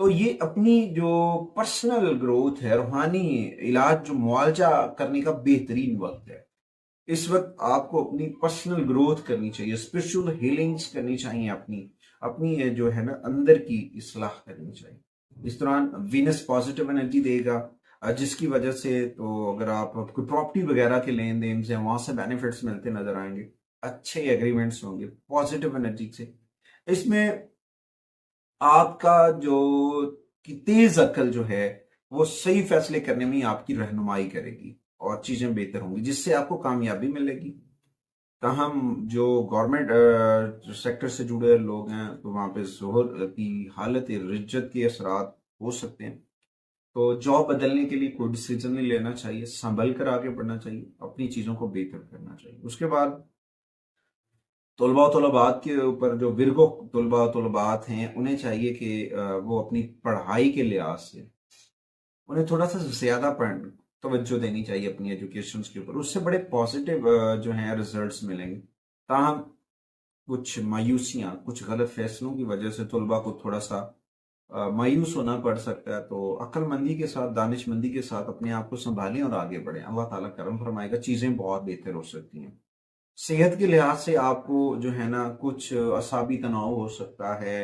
تو یہ اپنی جو پرسنل گروتھ ہے، روحانی علاج جو معالجہ کرنے کا بہترین وقت ہے. اس وقت آپ کو اپنی پرسنل گروتھ کرنی چاہیے، اسپرچل ہیلنگز کرنی چاہیے، اپنی جو ہے نا اندر کی اصلاح کرنی چاہیے. اس دوران وینس پازیٹیو انرجی دے گا، جس کی وجہ سے تو اگر آپ کوئی پراپرٹی وغیرہ کے لین دین سے وہاں سے بینیفٹس ملتے نظر آئیں گے، اچھے ایگریمنٹس ہوں گے پازیٹیو انرجی سے. اس میں آپ کا جو تیز عقل جو ہے وہ صحیح فیصلے کرنے میں آپ کی رہنمائی کرے گی اور چیزیں بہتر ہوں گی، جس سے آپ کو کامیابی ملے گی. تاہم جو گورنمنٹ سیکٹر سے جڑے لوگ ہیں تو وہاں پہ ظہر کی حالت رجت کے اثرات ہو سکتے ہیں. تو جاب بدلنے کے لیے کوئی ڈیسیجن نہیں لینا چاہیے، سنبھل کر آگے بڑھنا چاہیے، اپنی چیزوں کو بہتر کرنا چاہیے. اس کے بعد طلباء و طلبات کے اوپر جو ورگو طلباء و طلبات ہیں انہیں چاہیے کہ وہ اپنی پڑھائی کے لحاظ سے انہیں تھوڑا سا زیادہ توجہ دینی چاہیے اپنی ایجوکیشنز کے اوپر. اس سے بڑے پازیٹیو جو ہیں ریزلٹس ملیں گے. تاہم کچھ مایوسیاں، کچھ غلط فیصلوں کی وجہ سے طلباء کو تھوڑا سا مایوس ہونا پڑ سکتا ہے. تو عقل مندی کے ساتھ، دانش مندی کے ساتھ اپنے آپ کو سنبھالیں اور آگے بڑھیں. اللہ تعالیٰ کرم فرمائے گا، چیزیں بہت بہتر ہو سکتی ہیں. صحت کے لحاظ سے آپ کو جو ہے نا کچھ اعصابی تناؤ ہو سکتا ہے،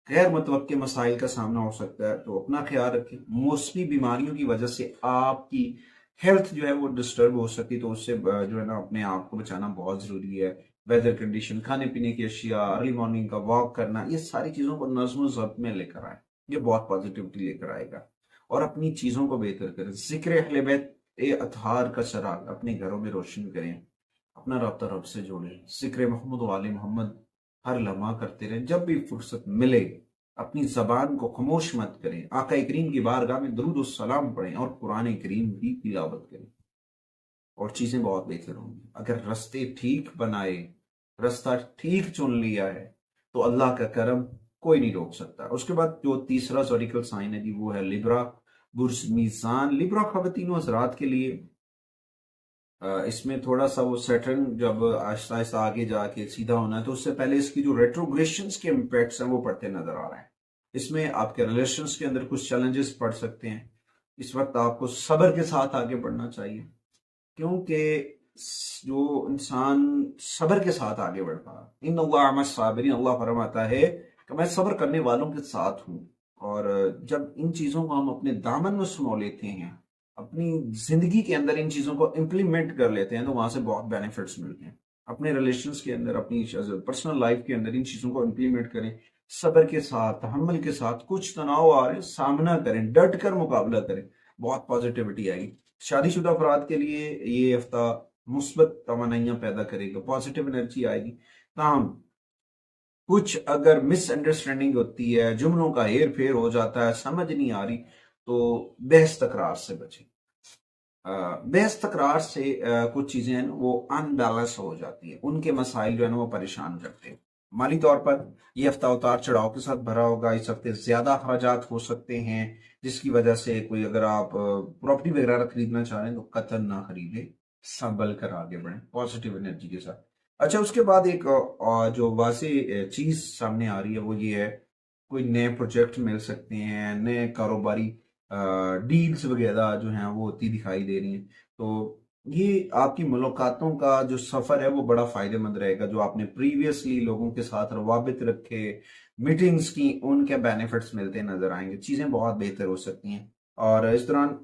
غیر متوقع مسائل کا سامنا ہو سکتا ہے. تو اپنا خیال رکھیں. موسٹلی بیماریوں کی وجہ سے آپ کی ہیلتھ جو ہے وہ ڈسٹرب ہو سکتی، تو اس سے جو ہے نا اپنے آپ کو بچانا بہت ضروری ہے. ویدر کنڈیشن، کھانے پینے کی اشیاء، ارلی مارننگ کا واک کرنا، یہ ساری چیزوں کو نظم و ضبط میں لے کر آئے. یہ بہت پازیٹیوٹی لے کر آئے گا اور اپنی چیزوں کو بہتر کریں. ذکر اہل بیت اطہار کا چراغ اپنے گھروں میں روشن کریں. اپنا رابطہ رب سے جوڑیں. ذکر محمد و آل محمد ہر لمحہ کرتے رہیں. جب بھی فرصت ملے اپنی زبان کو خاموش مت کریں. آقا کریم کی بارگاہ میں درود و سلام پڑھیں اور قرآن کریم کی تلاوت کریں اور چیزیں بہت بہتر ہوں گی. اگر رستے ٹھیک بنائے، رستہ ٹھیک چن لیا ہے تو اللہ کا کرم کوئی نہیں روک سکتا. اس کے بعد جو تیسرا زوڈیکل سائن ہے جی وہ ہے لیبرا، برج میزان. لیبرا خواتین و حضرات کے لیے اس میں تھوڑا سا وہ سیٹرن جب آہستہ آہستہ آگے جا کے سیدھا ہونا ہے تو اس سے پہلے اس کی جو ریٹروگریشنز کے امپیکٹس ہیں وہ پڑتے نظر آ رہے ہیں. اس میں آپ کے ریلیشنز کے اندر کچھ چیلنجز پڑ سکتے ہیں. اس وقت آپ کو صبر کے ساتھ آگے بڑھنا چاہیے، کیونکہ جو انسان صبر کے ساتھ آگے بڑھتا ہے، ان اللہ مع الصابرین، اللہ فرماتا ہے کہ میں صبر کرنے والوں کے ساتھ ہوں. اور جب ان چیزوں کو ہم اپنے دامن میں سمو لیتے ہیں، اپنی زندگی کے اندر ان چیزوں کو امپلیمنٹ کر لیتے ہیں، تو وہاں سے بہت بینیفٹس ملتے ہیں. اپنے ریلیشنز کے اندر، اپنی پرسنل لائف کے اندر ان چیزوں کو امپلیمنٹ کریں. صبر کے ساتھ، تحمل کے ساتھ. کچھ تناؤ آ رہے ہیں، سامنا کریں، ڈٹ کر مقابلہ کریں، بہت پازیٹیوٹی آئے گی. شادی شدہ افراد کے لیے یہ ہفتہ مثبت توانائیاں پیدا کرے گا، پازیٹیو انرجی آئے گی. تاہم کچھ اگر مس انڈرسٹینڈنگ ہوتی ہے، جملوں کا ہیر پھیر ہو جاتا ہے، سمجھ نہیں آ رہی، تو بحث تکرار سے بچیں. بحث تکرار سے کچھ چیزیں ہیں وہ ان بیلنس ہو جاتی ہیں، ان کے مسائل جو ہے نا وہ پریشان کرتے ہیں. مالی طور پر یہ ہفتہ اتار چڑھاؤ کے ساتھ بھرا ہوگا. اس ہفتے زیادہ اخراجات ہو سکتے ہیں، جس کی وجہ سے کوئی اگر آپ پراپرٹی وغیرہ خریدنا چاہ رہے ہیں تو قطن نہ خریدیں، سنبھل کر آگے بڑھیں پازیٹیو انرجی کے ساتھ. اچھا، اس کے بعد ایک جو واضح چیز سامنے آ رہی ہے وہ یہ ہے کوئی نئے پروجیکٹ مل سکتے ہیں، نئے کاروباری ڈیلز وغیرہ جو ہیں وہ ہوتی دکھائی دے رہی ہیں. تو یہ آپ کی ملاقاتوں کا جو سفر ہے وہ بڑا فائدہ مند رہے گا. جو آپ نے پریویسلی لوگوں کے ساتھ روابط رکھے، میٹنگز کی، ان کے بینیفٹس ملتے نظر آئیں گے. چیزیں بہت بہتر ہو سکتی ہیں. اور اس دوران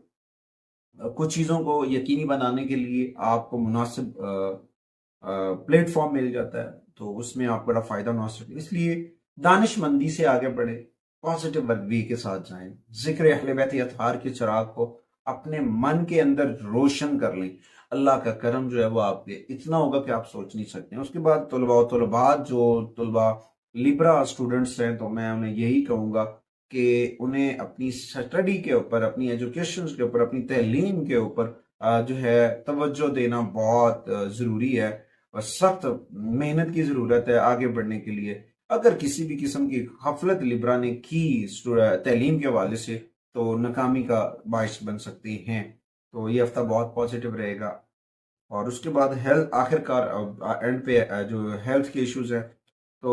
کچھ چیزوں کو یقینی بنانے کے لیے آپ کو مناسب پلیٹ فارم مل جاتا ہے، تو اس میں آپ بڑا فائدہ مناسب. اس لیے دانش مندی سے آگے بڑھے، پازیٹیو وے کے ساتھ جائیں. ذکر اہل بیت اطہار کے چراغ کو اپنے من کے اندر روشن کر لیں. اللہ کا کرم جو ہے وہ آپ پہ اتنا ہوگا کہ آپ سوچ نہیں سکتے ہیں. اس کے بعد طلباء و طلبات جو طلباء لیبرا اسٹوڈنٹس ہیں، تو میں انہیں یہی کہوں گا کہ انہیں اپنی اسٹڈی کے اوپر، اپنی ایجوکیشن کے اوپر، اپنی تعلیم کے اوپر جو ہے توجہ دینا بہت ضروری ہے اور سخت محنت کی ضرورت ہے آگے بڑھنے کے لیے. اگر کسی بھی قسم کی غفلت لیبرا نے کی تعلیم کے حوالے سے تو ناکامی کا باعث بن سکتی ہیں. تو یہ ہفتہ بہت پازیٹیو رہے گا. اور اس کے بعد آخر کار اینڈ پہ جو ہیلتھ کے ایشوز ہیں، تو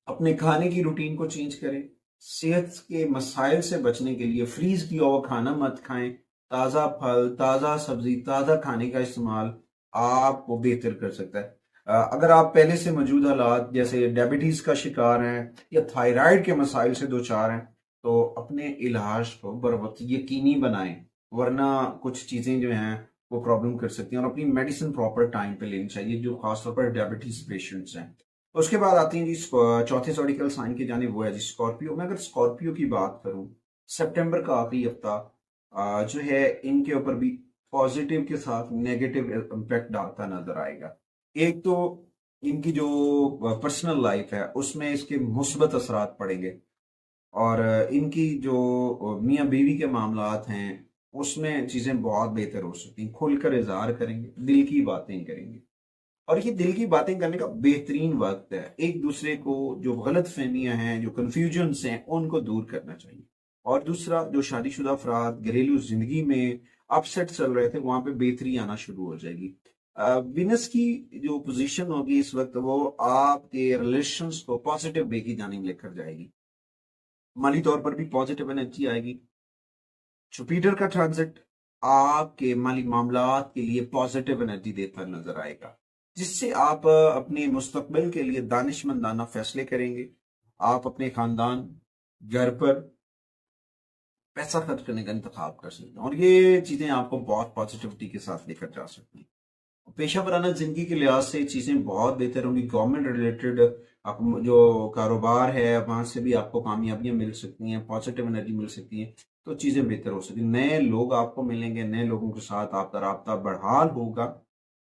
اپنے کھانے کی روٹین کو چینج کریں. صحت کے مسائل سے بچنے کے لیے فریز کیا ہوا کھانا مت کھائیں، تازہ پھل، تازہ سبزی، تازہ کھانے کا استعمال آپ کو بہتر کر سکتا ہے۔ اگر آپ پہلے سے موجود حالات جیسے ڈائبٹیز کا شکار ہیں یا تھائرائیڈ کے مسائل سے دوچار ہیں تو اپنے علاج کو بر وقت یقینی بنائیں، ورنہ کچھ چیزیں جو ہیں وہ پرابلم کر سکتی ہیں، اور اپنی میڈیسن پراپر ٹائم پہ لینی چاہیے جو خاص طور پر ڈائبٹیز پیشنٹس ہیں۔ اس کے بعد آتی ہیں جی چوتھے زوڈیکل سائن کی جانب، وہ ہے جی اسکارپیو۔ میں اگر اسکارپیو کی بات کروں، سپٹمبر کا آخری ہفتہ جو ہے ان کے اوپر بھی پازیٹیو کے ساتھ نیگیٹو امپیکٹ ڈالتا نظر آئے گا۔ ایک تو ان کی جو پرسنل لائف ہے اس میں اس کے مثبت اثرات پڑیں گے، اور ان کی جو میاں بیوی کے معاملات ہیں اس میں چیزیں بہت بہتر ہو سکتی ہیں، کھل کر اظہار کریں گے، دل کی باتیں کریں گے، اور یہ دل کی باتیں کرنے کا بہترین وقت ہے۔ ایک دوسرے کو جو غلط فہمیاں ہیں، جو کنفیوژنس ہیں، ان کو دور کرنا چاہیے۔ اور دوسرا، جو شادی شدہ افراد گھریلو زندگی میں اپ سیٹ چل رہے تھے وہاں پہ بہتری آنا شروع ہو جائے گی۔ وینس کی جو پوزیشن ہوگی اس وقت وہ آپ کے ریلیشنز کو پازیٹیو وے کی جانب لے کر جائے گی، مالی طور پر بھی پازیٹیو انرجی آئے گی۔ جوپیٹر کا ٹرانزٹ آپ کے مالی معاملات کے لیے پازیٹیو انرجی دیتا نظر آئے گا، جس سے آپ اپنے مستقبل کے لیے دانش مندانہ فیصلے کریں گے۔ آپ اپنے خاندان، گھر پر پیسہ خرچ کرنے کا انتخاب کر سکتے ہیں، اور یہ چیزیں آپ کو بہت پازیٹیوٹی کے ساتھ لے کر جا سکتی ہیں۔ پیشہ ورانہ زندگی کے لحاظ سے چیزیں بہت بہتر ہوں گی۔ گورنمنٹ ریلیٹڈ جو کاروبار ہے وہاں سے بھی آپ کو کامیابیاں مل سکتی ہیں، پازیٹیو انرجی مل سکتی ہے، تو چیزیں بہتر ہو سکتی ہیں۔ نئے لوگ آپ کو ملیں گے، نئے لوگوں کے ساتھ آپ کا رابطہ بحال ہوگا،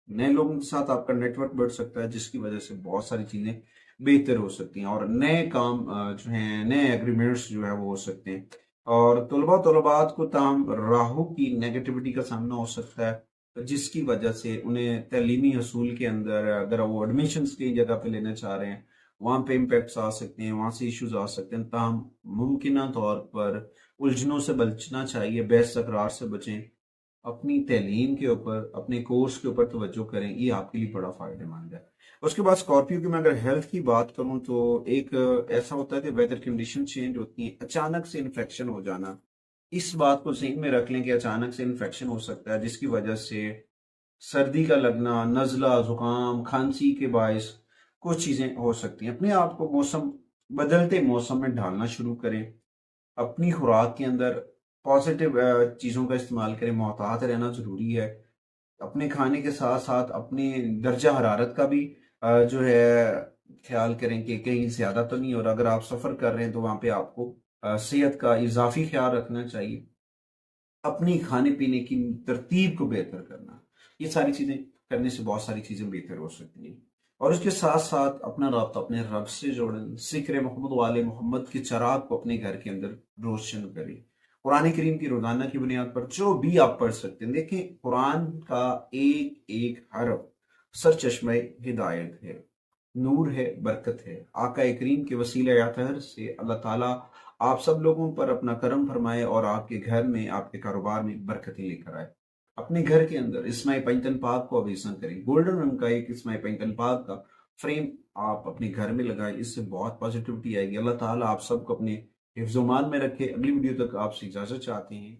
نئے لوگوں کے ساتھ آپ کا نیٹ ورک بڑھ سکتا ہے، جس کی وجہ سے بہت ساری چیزیں بہتر ہو سکتی ہیں، اور نئے کام جو ہیں، نئے ایگریمنٹس جو ہے وہ ہو سکتے ہیں۔ اور طلبات کو تاہم راہو کی نیگیٹیوٹی کا سامنا ہو سکتا ہے، جس کی وجہ سے انہیں تعلیمی حصول کے اندر اگر وہ ایڈمیشنز کی جگہ پہ لینا چاہ رہے ہیں وہاں پہ امپیکٹس آ سکتے ہیں، وہاں سے ایشوز آ سکتے ہیں، تاہم ممکنہ طور پر الجھنوں سے بچنا چاہیے، بحث تکرار سے بچیں، اپنی تعلیم کے اوپر، اپنے کورس کے اوپر توجہ کریں، یہ آپ کے لیے بڑا فائدہ مند ہے۔ اس کے بعد اسکارپیو کی میں اگر ہیلتھ کی بات کروں تو ایک ایسا ہوتا ہے کہ ویدر کنڈیشن چینج ہوتی ہیں، اچانک سے انفیکشن ہو جانا، اس بات کو ذہن میں رکھ لیں کہ اچانک سے انفیکشن ہو سکتا ہے، جس کی وجہ سے سردی کا لگنا، نزلہ، زکام، کھانسی کے باعث کچھ چیزیں ہو سکتی ہیں۔ اپنے آپ کو بدلتے موسم میں ڈھالنا شروع کریں، اپنی خوراک کے اندر پازیٹیو چیزوں کا استعمال کریں، محتاط رہنا ضروری ہے۔ اپنے کھانے کے ساتھ ساتھ اپنے درجہ حرارت کا بھی جو ہے خیال کریں کہ کہیں زیادہ تو نہیں، اور اگر آپ سفر کر رہے ہیں تو وہاں پہ آپ کو صحت کا اضافی خیال رکھنا چاہیے، اپنی کھانے پینے کی ترتیب کو بہتر کرنا، یہ ساری چیزیں کرنے سے بہت ساری چیزیں بہتر ہو سکتی ہیں۔ اور اس کے ساتھ ساتھ اپنا رابطہ اپنے رب سے جوڑیں، ذکر محمد والے محمد کے چراغ کو اپنے گھر کے اندر روشن کریں۔ قرآن کریم کی روزانہ کی بنیاد پر جو بھی آپ پڑھ سکتے ہیں، دیکھیں قرآن کا ایک ایک حرف سر چشمہ ہدایت ہے، نور ہے، برکت ہے۔ آقا کریم کے وسیلہ اطہر سے اللہ تعالیٰ آپ سب لوگوں پر اپنا کرم فرمائے اور آپ کے گھر میں، آپ کے کاروبار میں برکتیں لے کر آئے۔ اپنے گھر کے اندر اسماء پنجتن پاک کو اویزاں کریں، گولڈن رنگ کا ایک اسماء پنجتن پاک کا فریم آپ اپنے گھر میں لگائیں، اس سے بہت پازیٹیوٹی آئے گی۔ اللہ تعالیٰ آپ سب کو اپنے حفظ و مان میں رکھے۔ اگلی ویڈیو تک آپ سے اجازت چاہتے ہیں۔